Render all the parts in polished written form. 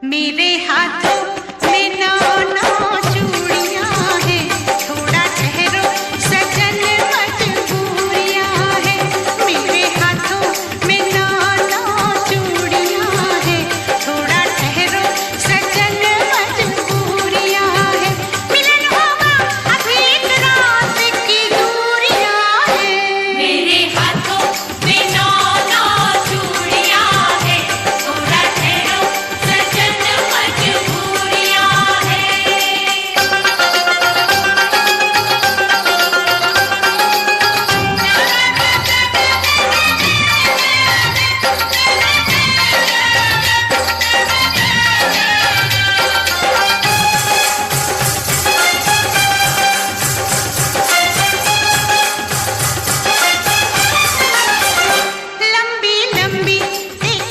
मेरे हाथों में नौ चूड़ियां हैं, थोड़ा ठहरो सजन मजबूरियां हैं। मेरे हाथों में नौ चूड़ियां हैं, थोड़ा ठहरो सजन मजबूरियां हैं। मिलन होगा अभी एक रात की दूरियां हैं। मेरे हाथों में नौ चूड़ियां हैं, थोड़ा ठहरो सजन मजबूरियां हैं। लंबी लंबी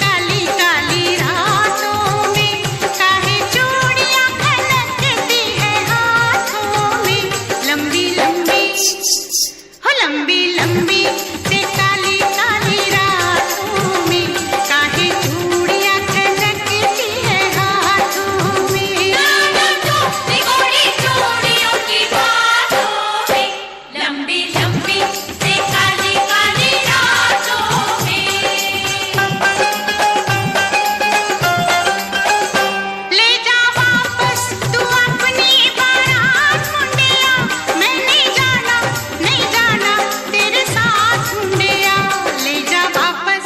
काली काली रातों में काहे चूड़ियां खनकती है हाथों में। लंबी लंबी लंबी लंबी काली काली रातों में काहे चूड़ियां खनकती है हाथों में। निगोड़ी चूड़ियों की बातों में, लंबी लंबी से काली काली रातों में। ले जा वापस तू अपनी बारात मुंडिया, मैं नहीं जाना तेरे साथ मुंडिया। ले जा वापस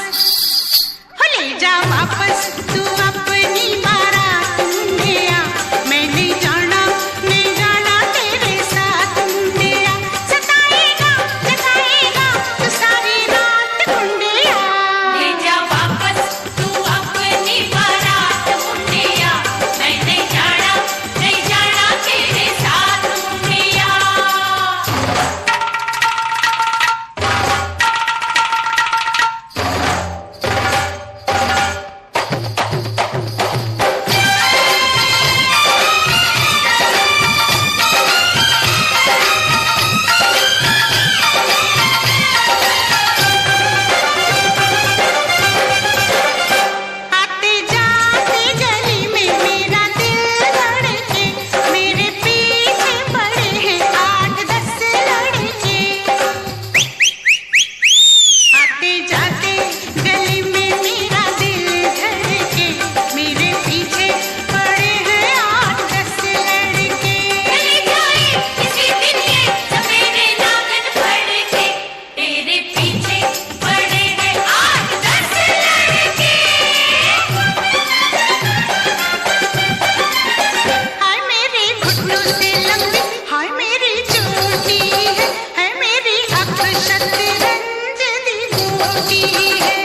तू अपनी बारात मुंडिया, मैं नहीं जाना तेरे साथ मुंडिया। सताएगा तू सारी रात मुंडिया। ले जा वापस तू अपनी बारात मुंडिया, मैं नहीं जाना तेरे साथ मुंडिया। आते जाते गली में मेरा दिल धड़के, मेरे पीछे पड़े हैं 8-10 लड़के। आते जाते गली में मेरा दिल धड़के, मेरे पीछे पड़े हैं 8-10 लड़के। चली जाए किसी दिन ये सवेरे नागन फड़के, तेरे पीछे पड़े हैं 8-10 लड़के। हाय मेरे घुटनों से लंबी, हाय मेरी चोटी है मेरी आँख शतरंज दी गोटी है।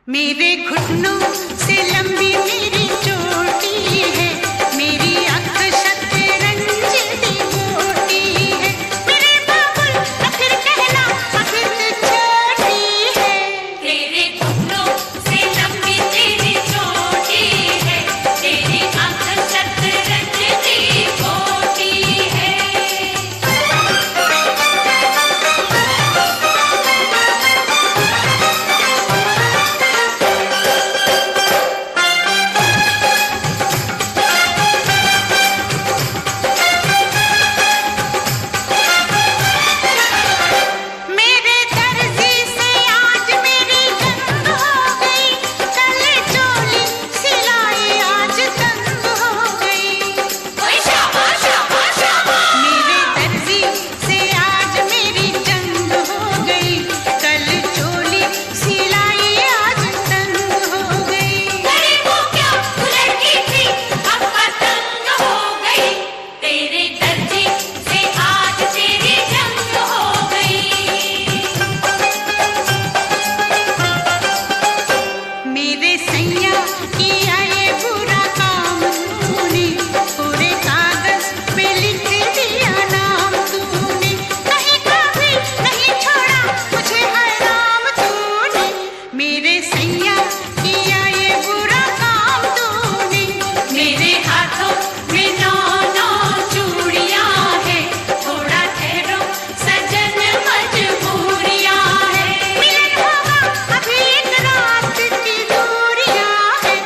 मेरे घुटनों से लंबी मेरी चोटी है, मेरी आँख शतरंज दी गोटी है। मेरे बाबुल आखिर कहना आखिर तू छोटी है। तेरे घुटनों से लंबी तेरी चोटी है, तेरी आँख शतरंज दी गोटी है। मेरे दर्जी से आज मेरी जंग हो गई, कल चोली सिलाई आज तंग हो गई। ओए शाबाश शाबाश शाबाश। मेरे दर्जी से आज मेरी जंग हो गई, कल चोली सिलाई आज तंग हो गई। अरे वो क्या लड़की थी अब पतंग हो गई, तेरे दर्जी से आज तेरी जंग हो गई। मेरे सैया किया ये बुरा काम तूने, पूरे कागज पे लिख दिया नाम तूने। कहीं कभी नहीं छोड़ा मुझे हराम तूने, मेरे सैया किया ये बुरा काम तूने। मेरे हाथों में नौ चूड़ियां हैं, थोड़ा ठहरो सजन मजबूरियां हैं। मिलन होगा अभी एक रात की दूरियां हैं।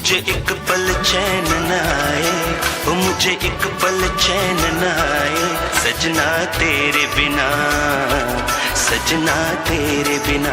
मुझे एक पल चैन न आए, ओ मुझे एक पल चैन न आए, सजना तेरे बिना, सजना तेरे बिना।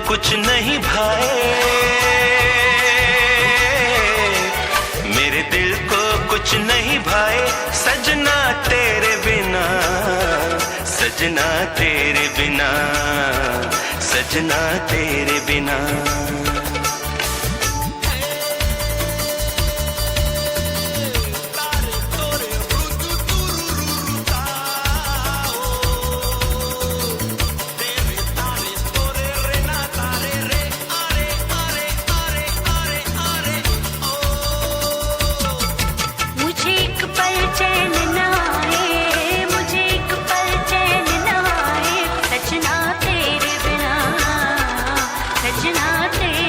कुछ नहीं भाए, मेरे दिल को कुछ नहीं भाए, सजना तेरे बिना, सजना तेरे बिना, सजना तेरे बिना। सजना तेरे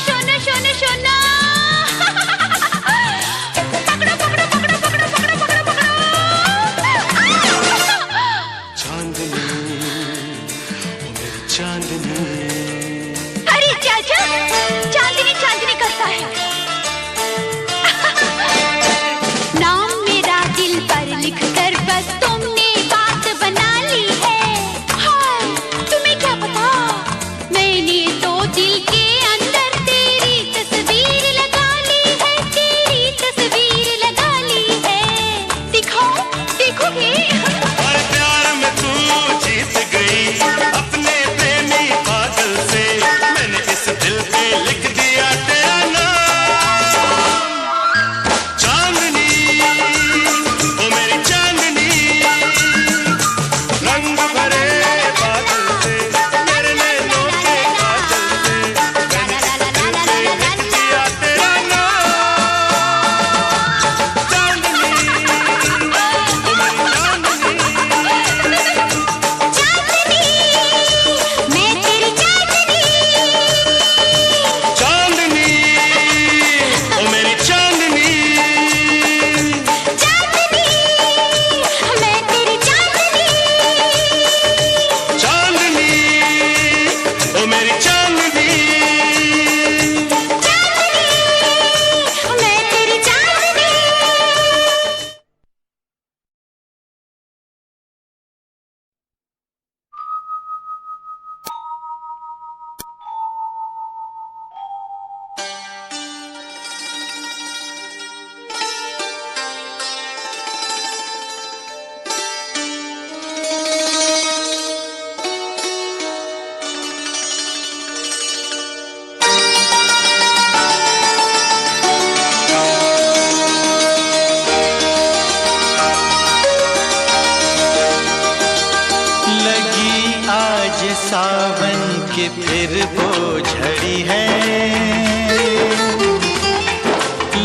सावन की फिर वो झड़ी है,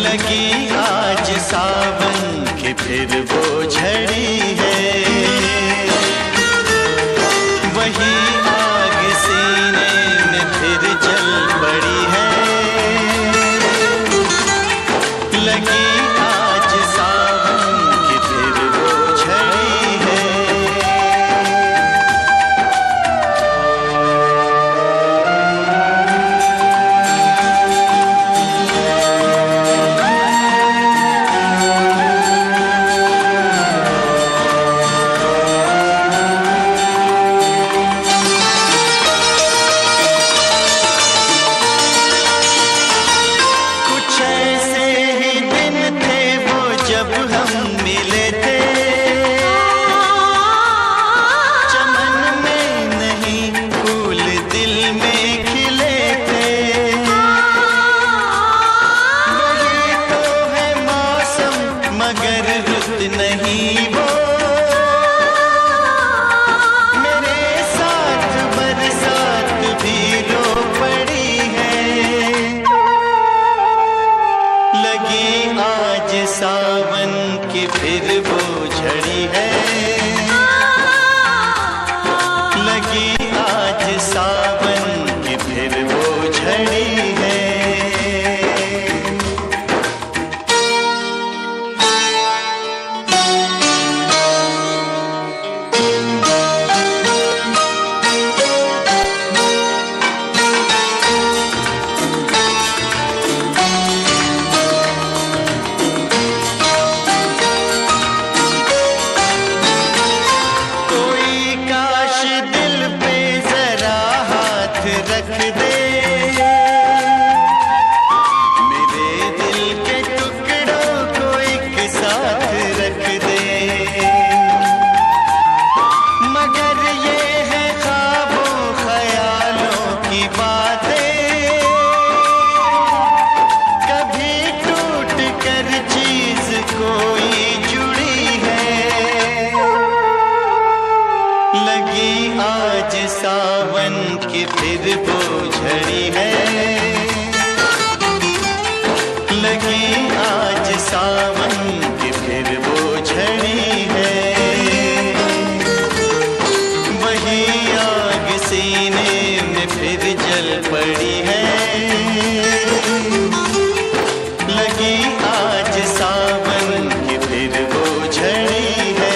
लगी आज सावन की फिर वो झड़ी है। वही आग सीने में फिर जल पड़ी है, लगी आज सावन की फिर वो झड़ी है। सावन की फिर वो झड़ी है, लगी आज सावन की फिर वो झड़ी है। सावन की फिर वो झड़ी है, लगी आज सावन की फिर वो झड़ी है। वही आग सीने में फिर जल पड़ी है, लगी आज सावन की फिर वो झड़ी है।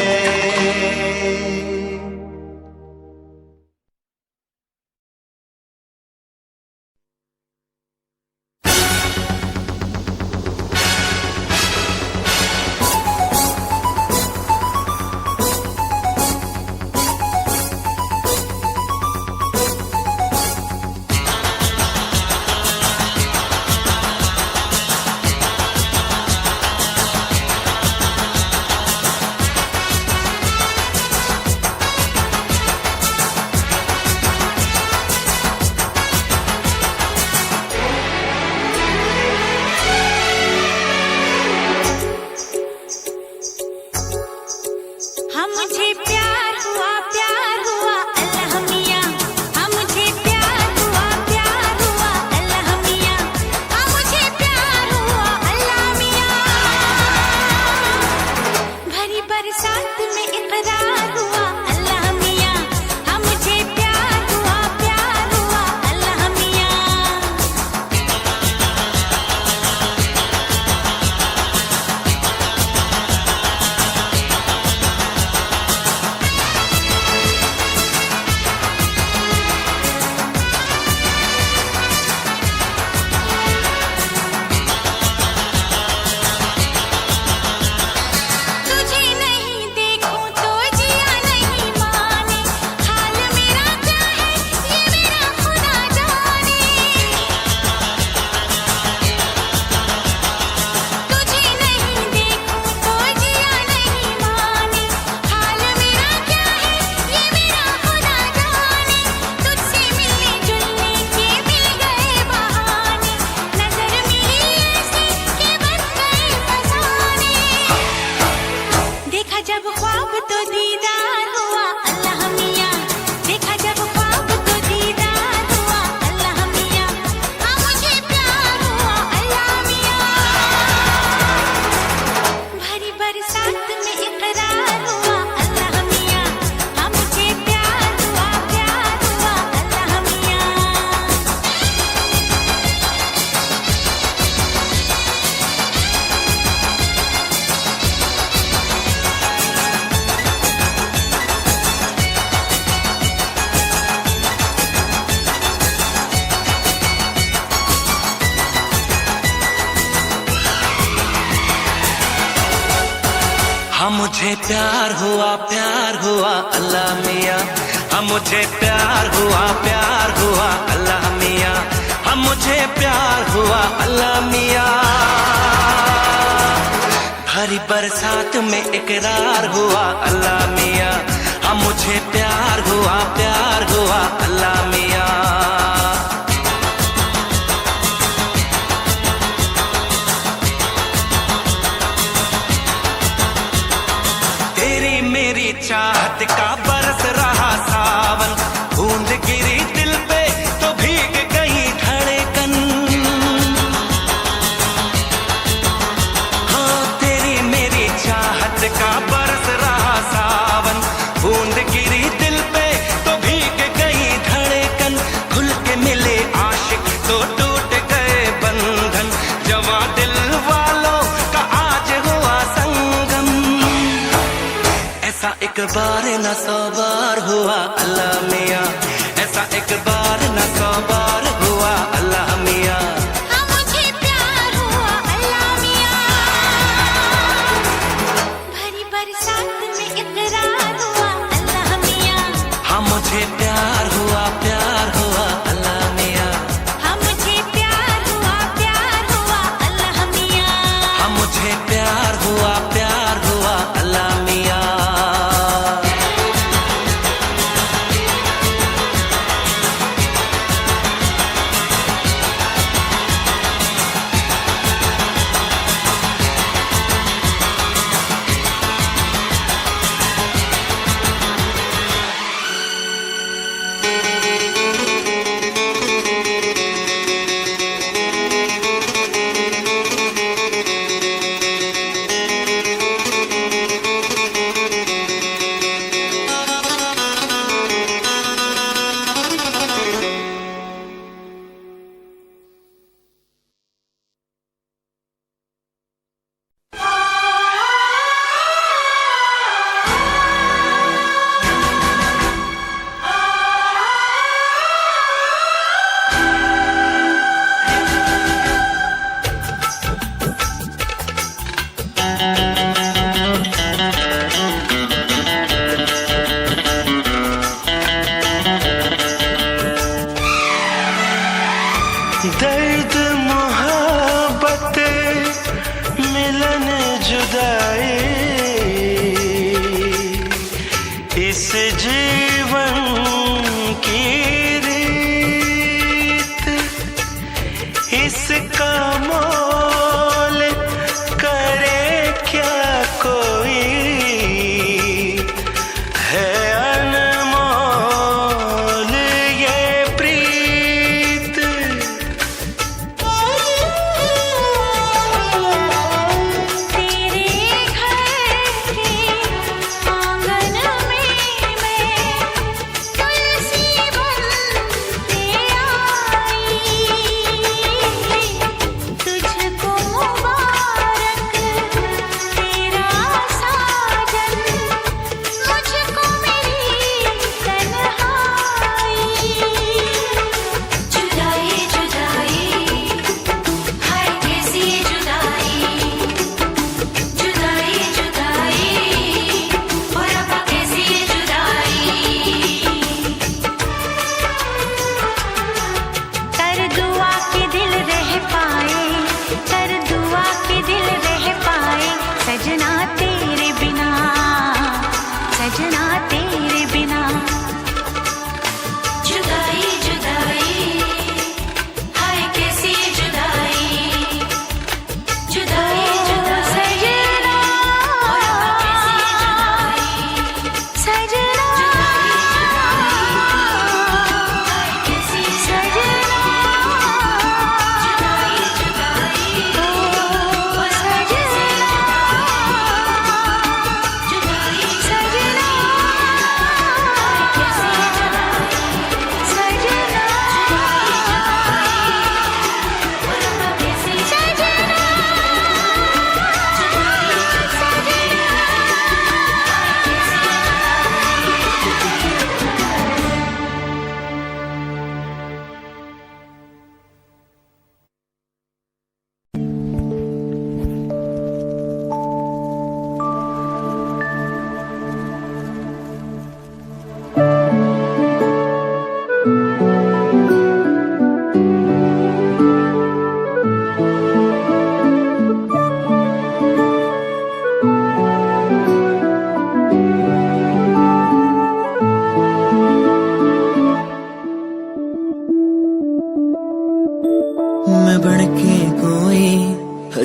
जब ख्वाब तो दीदार हुआ अल्लाह मियां, देखा जब ख्वाब मुझे प्यार हुआ अल्लाह मियाँ, हाँ मुझे प्यार हुआ अल्लाह मियाँ, हाँ मुझे प्यार हुआ अल्लाह मियाँ। हरी बरसात में इकरार हुआ अल्लाह मियाँ, हाँ मुझे प्यार हुआ अल्लाह मियाँ। चाहत का बरस रहा सावन, बूंद गिरी दिल पे तो भीग गई धड़कन। हाँ तेरी मेरी चाहत का बरस रहा सावन, बूंद गिरी दिल पे तो भीग गई धड़कन। खुल के मिले आशिक तो टूट गए बंधन, जवां दिल वालों का आज हुआ संगम। ऐसा एक बार न 100 बार हुआ अल्लाह मियाँ, ऐसा एक बार न 100 बार हुआ अल्लाह मियाँ। हाँ मुझे प्यार हुआ अल्लाह मियाँ, भरी बरसात में इकरार हुआ अल्लाह मियाँ। हाँ मुझे प्यार हुआ अल्लाह मियाँ, हाँ मुझे प्यार हुआ अल्लाह मियाँ। हाँ मुझे प्यार हुआ अल्लाह मियाँ। दर्द मोहब्बत मिलन जुदाई, इस जीवन की रीत, इसका मोल करे क्या कोई, है अनमोल ये प्रीत। तेरे घर के आंगन में मैं तुलसी बनते आई, तुझको मुबारक तेरा साजन, मुझको मेरी तन्हाई। जुदाई जुदाई हाय कैसी ये जुदाई, जुदाई जुदाई ओ रब्बा कैसी ये जुदाई। कर दुआ के दिल रह पाए, कर दुआ के दिल रह पाए, सजना तेरे बिना, सजना तेरे बिना। जुदाई जुदाई हाय कैसी ये जुदाई, जुदाई जुदाई सजना ओ रब्बा कैसी ये जुदाई, सजना हाय कैसी ये सजना, जुदाई जुदाई ओ सजना, जुदाई सजना।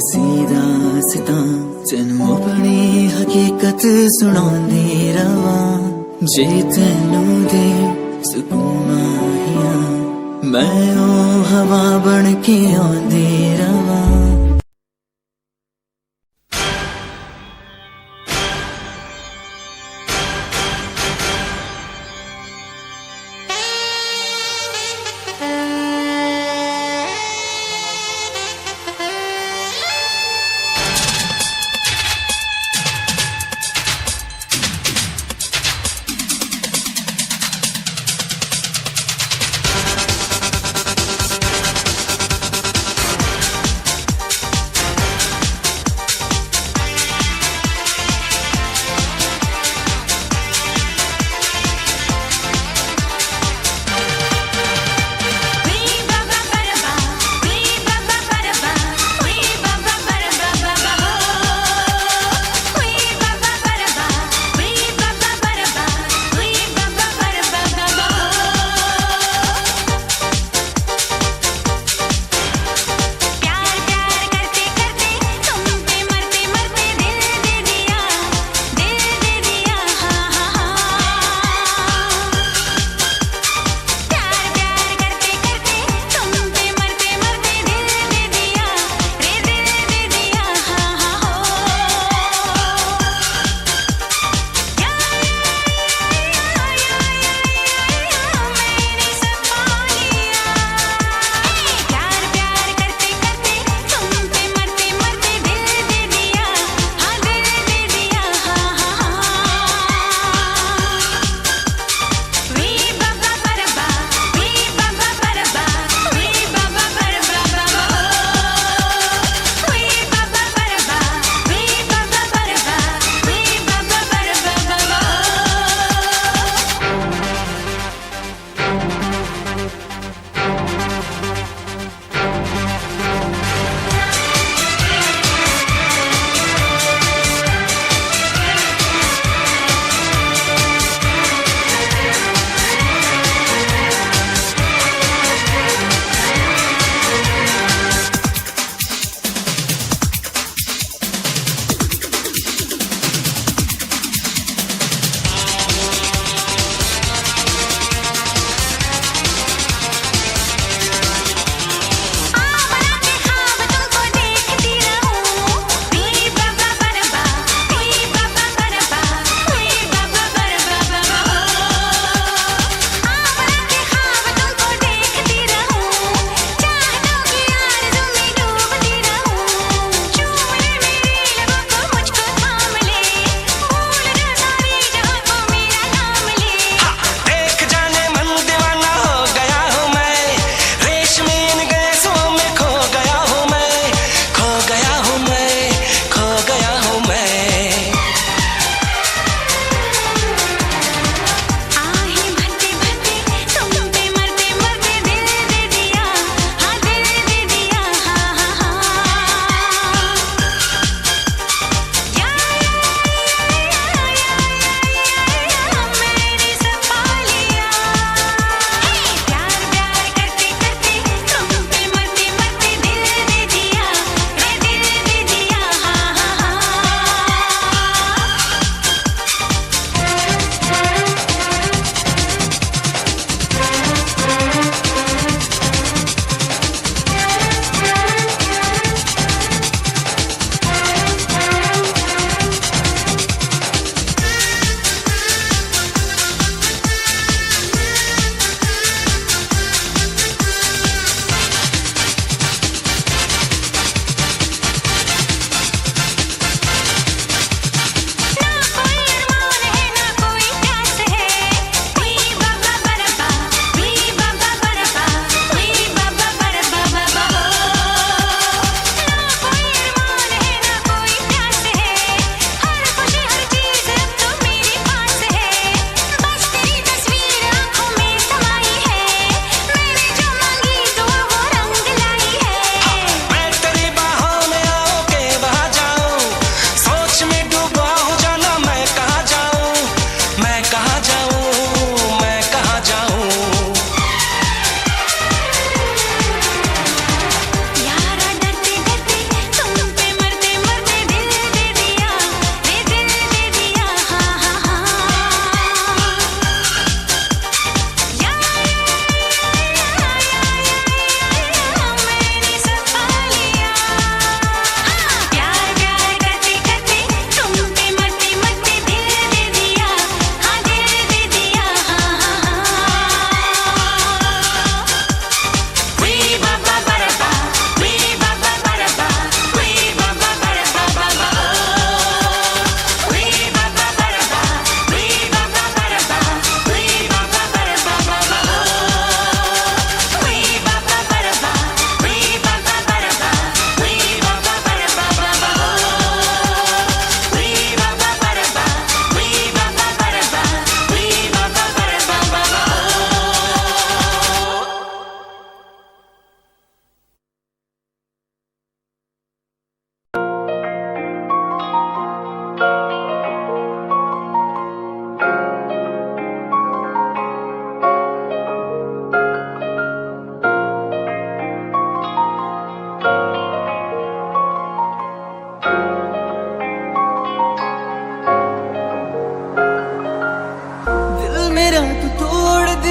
सीधा सिता तेनू अपनी हकीकत सुनांदी रवा जे तेनू दे सुकून माहिया मैं ओ हवा बन के आंदी रवा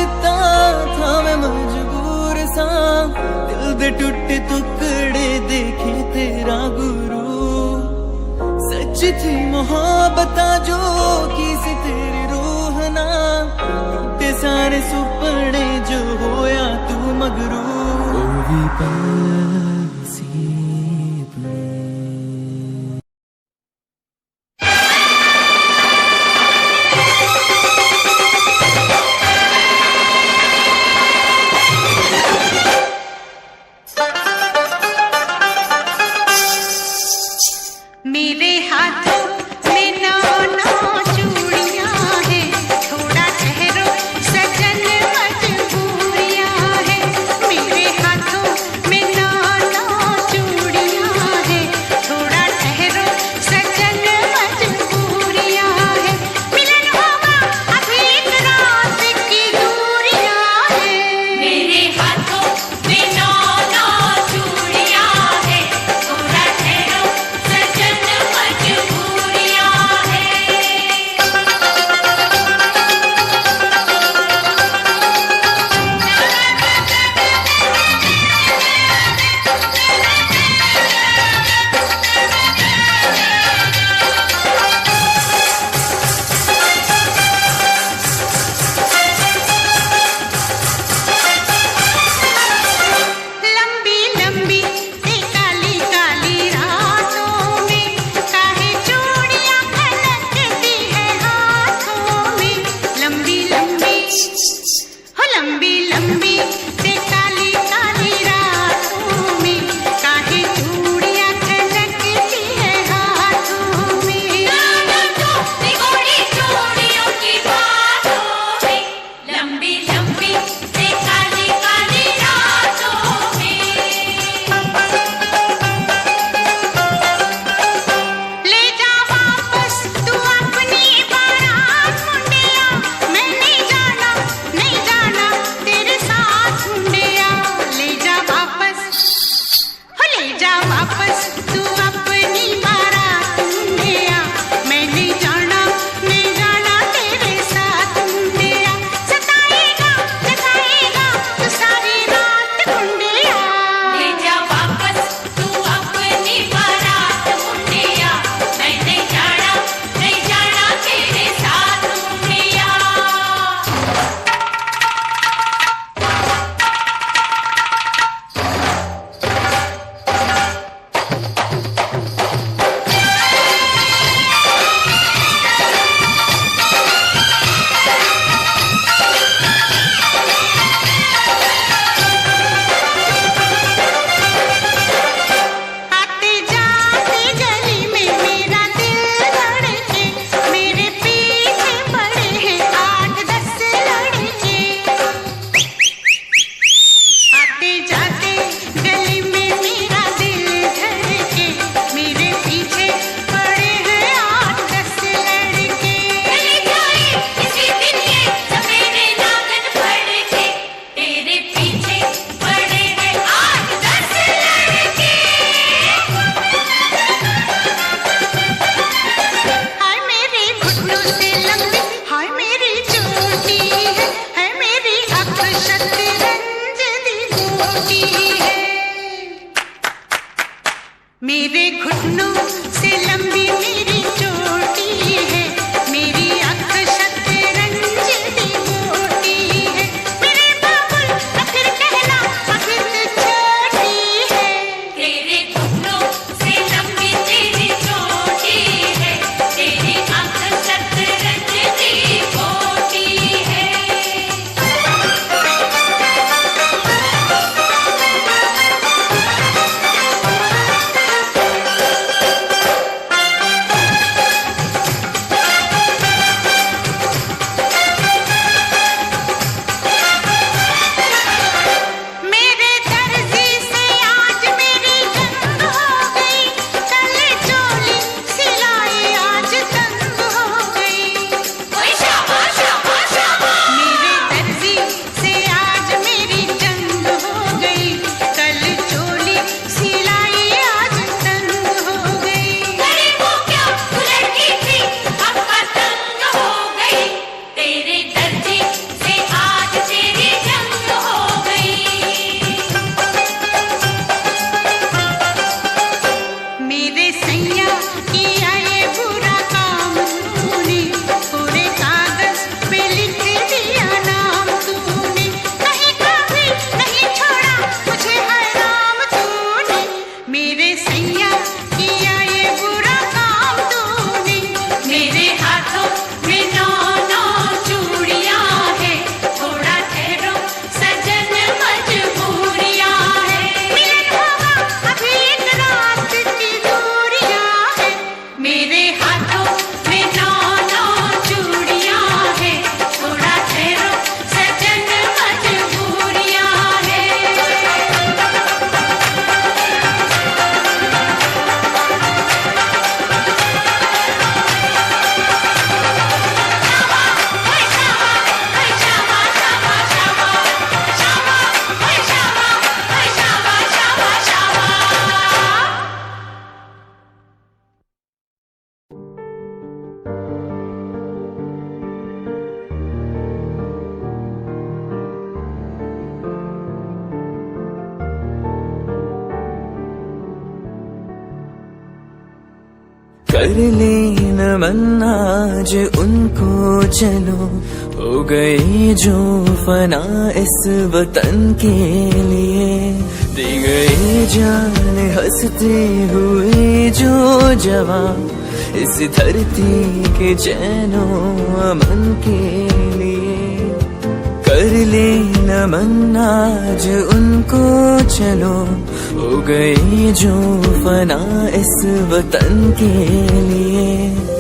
दिता था मैं मजबूर सा, दिल दे टुटे टुकड़े देखे तेरा गुरु। सच थी मोहब्बत जो की सी तेरी रूह ना, टूटे सारे सुपने जो होया तू मगरू। ओ भी मेरे हाथों में नौ चूड़ियां हैं, थोड़ा ठहरो सजन मजबूरियां हैं। मेरे हाथों में नौ कर ले नमन आज उनको चलो, हो गए जो फना इस वतन के लिए, दे गए जान हंसते हुए जो जवान इस धरती के चैनो अमन के लिए। कर ले नमन आज उनको चलो, हो गए जो फना इस वतन के लिए।